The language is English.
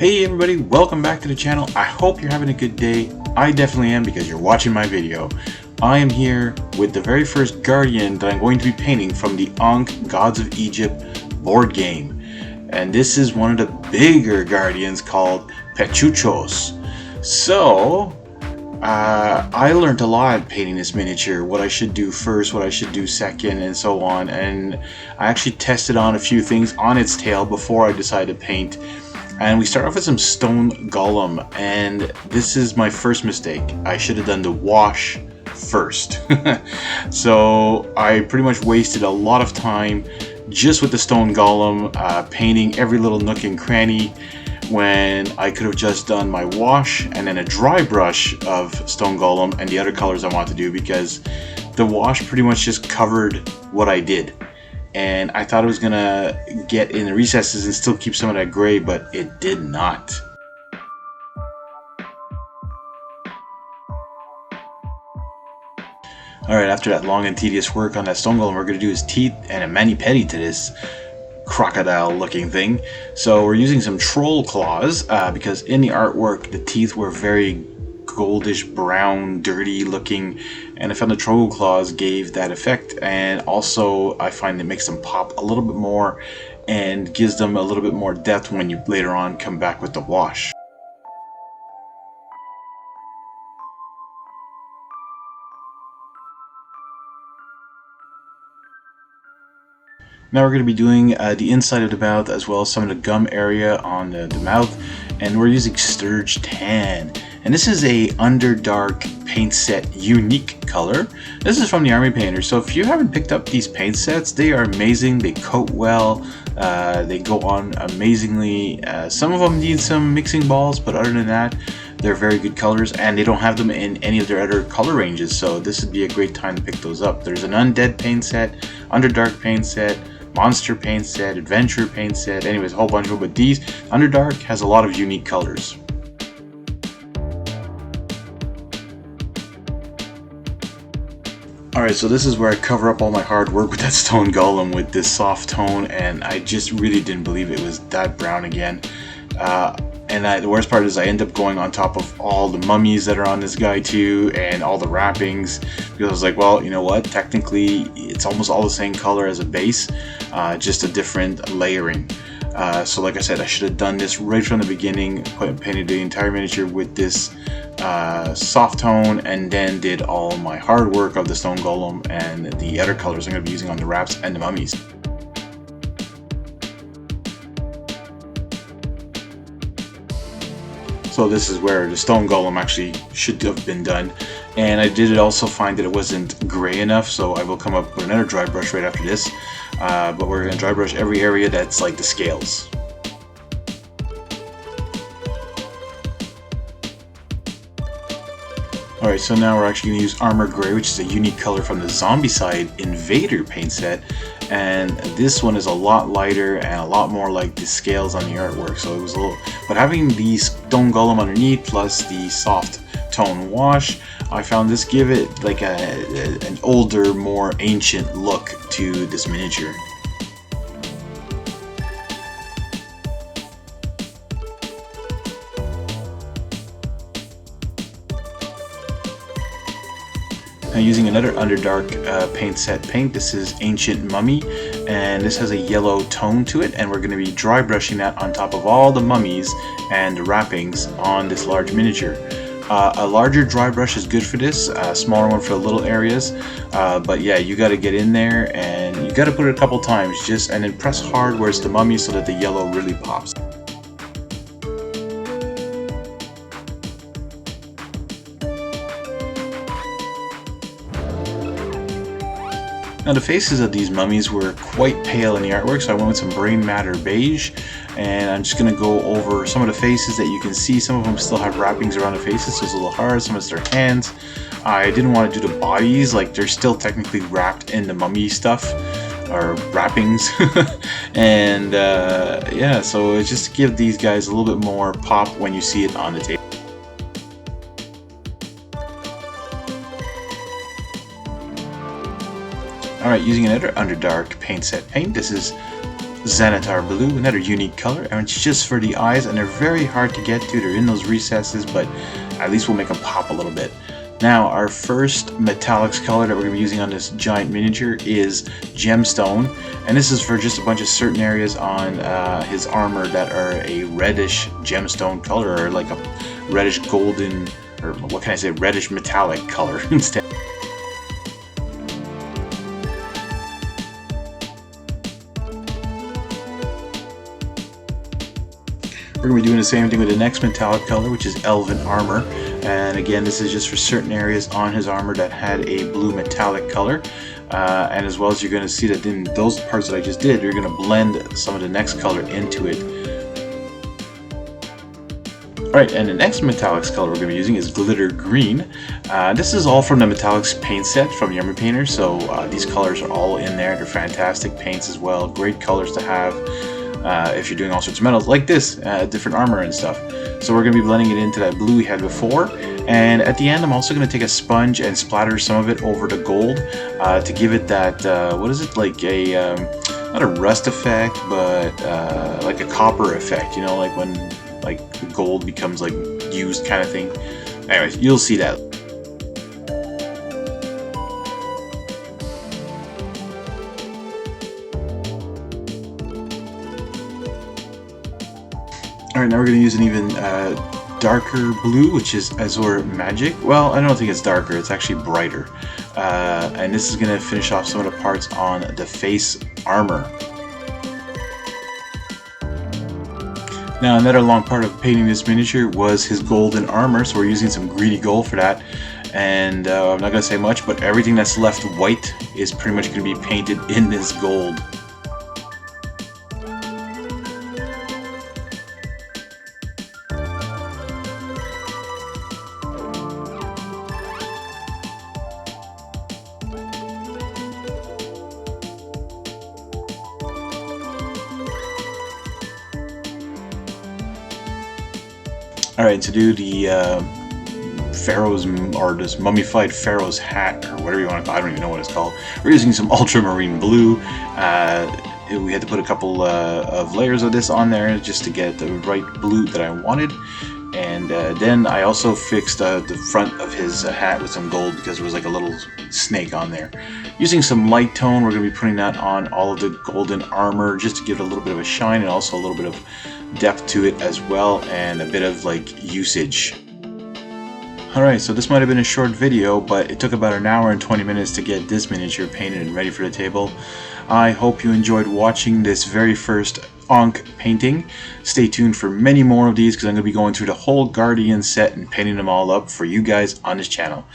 Hey everybody, welcome back to the channel. I hope you're having a good day. I definitely am because you're watching my video. I am here with the very first Guardian that I'm going to be painting from the Ankh Gods of Egypt board game. And this is one of the bigger Guardians called Petsuchos. So, I learned a lot painting this miniature, what I should do first, what I should do second, and so on. And I actually tested on a few things on its tail before I decided to paint. And we start off with some stone golem, and this is my first mistake. I should have done the wash first. So I pretty much wasted a lot of time just with the stone golem, painting every little nook and cranny, when I could have just done my wash and then a dry brush of stone golem and the other colors I want to do, because the wash pretty much just covered what I did. And I thought it was gonna get in the recesses and still keep some of that gray, but it did not. Alright, after that long and tedious work on that stone golem, we're gonna do his teeth and a mani-pedi to this crocodile looking thing. So we're using some troll claws, because in the artwork the teeth were very goldish brown, dirty looking, and I found the troll claws gave that effect. And also I find it makes them pop a little bit more and gives them a little bit more depth when you later on come back with the wash. Now we're going to be doing the inside of the mouth, as well as some of the gum area on the mouth, and we're using Sturge Tan. And this is a Underdark paint set unique color. This is from the Army Painter, so if you haven't picked up these paint sets, they are amazing. They coat well, they go on amazingly. Some of them need some mixing balls, but other than that, they're very good colors, and they don't have them in any of their other color ranges, so this would be a great time to pick those up. There's an Undead paint set, Underdark paint set, Monster paint set, Adventure paint set, anyways, a whole bunch of them. But these, Underdark has a lot of unique colors. Alright, so this is where I cover up all my hard work with that stone golem with this soft tone, and I just really didn't believe it was that brown again. The worst part is I end up going on top of all the mummies that are on this guy too, and all the wrappings, because I was like, well, you know what, technically it's almost all the same color as a base, just a different layering. So like I said, I should have done this right from the beginning, painted the entire miniature with this soft tone, and then did all my hard work of the stone golem and the other colors I'm going to be using on the wraps and the mummies. So this is where the stone golem actually should have been done, and I did also find that it wasn't gray enough, so I will come up with another dry brush right after this, but we're going to dry brush every area that's like the scales. Alright, so now we're actually going to use Armor Gray, which is a unique color from the Zombicide Invader paint set, and this one is a lot lighter and a lot more like the scales on the artwork, so it was a little, but having the stone golem underneath plus the soft tone wash, I found this give it like an older, more ancient look to this miniature. Now using another Underdark paint set paint, this is Ancient Mummy, and this has a yellow tone to it, and we're going to be dry brushing that on top of all the mummies and the wrappings on this large miniature. A larger dry brush is good for this, a smaller one for the little areas, but yeah, you got to get in there and you got to put it a couple times, and then press hard where it's the mummy so that the yellow really pops. Now the faces of these mummies were quite pale in the artwork, so I went with some brain matter beige, and I'm just going to go over some of the faces that you can see. Some of them still have wrappings around the faces, so it's a little hard. Some of it's their hands. I didn't want to do the bodies, like they're still technically wrapped in the mummy stuff, or wrappings. And yeah, so it's just to give these guys a little bit more pop when you see it on the table. Alright, using another Underdark paint set paint. This is Xanatar Blue, another unique color, and it's just for the eyes, and they're very hard to get to. They're in those recesses, but at least we'll make them pop a little bit. Now, our first metallics color that we're going to be using on this giant miniature is Gemstone, and this is for just a bunch of certain areas on his armor that are a reddish gemstone color, or like a reddish golden, or what can I say, reddish metallic color instead. We're going to be doing the same thing with the next metallic color, which is Elven Armor. And again, this is just for certain areas on his armor that had a blue metallic color. And as well as you're going to see that in those parts that I just did, you're going to blend some of the next color into it. Alright, and the next metallics color we're going to be using is Glitter Green. This is all from the metallics paint set from the Army Painter, so these colors are all in there. They're fantastic paints as well, great colors to have. If you're doing all sorts of metals like this, different armor and stuff. So we're going to be blending it into that blue we had before, and at the end I'm also going to take a sponge and splatter some of it over the gold to give it that, what is it, like a, not a rust effect, but like a copper effect, you know, like when like the gold becomes like used kind of thing. Anyways, you'll see that. Alright, now we're going to use an even darker blue, which is Azure Magic. Well, I don't think it's darker, it's actually brighter. And this is going to finish off some of the parts on the face armor. Now, another long part of painting this miniature was his golden armor, so we're using some greedy gold for that. And I'm not going to say much, but everything that's left white is pretty much going to be painted in this gold. Alright, to do the Pharaoh's, or this mummified Pharaoh's hat, or whatever you want to call it, I don't even know what it's called. We're using some ultramarine blue. We had to put a couple of layers of this on there just to get the right blue that I wanted. And then I also fixed the front of his hat with some gold because there was like a little snake on there. Using some light tone, we're going to be putting that on all of the golden armor just to give it a little bit of a shine and also a little bit of depth to it as well, and a bit of like usage. Alright, so this might have been a short video, but it took about an hour and 20 minutes to get this miniature painted and ready for the table. I hope you enjoyed watching this very first Ankh painting. Stay tuned for many more of these because I'm going to be going through the whole Guardian set and painting them all up for you guys on this channel.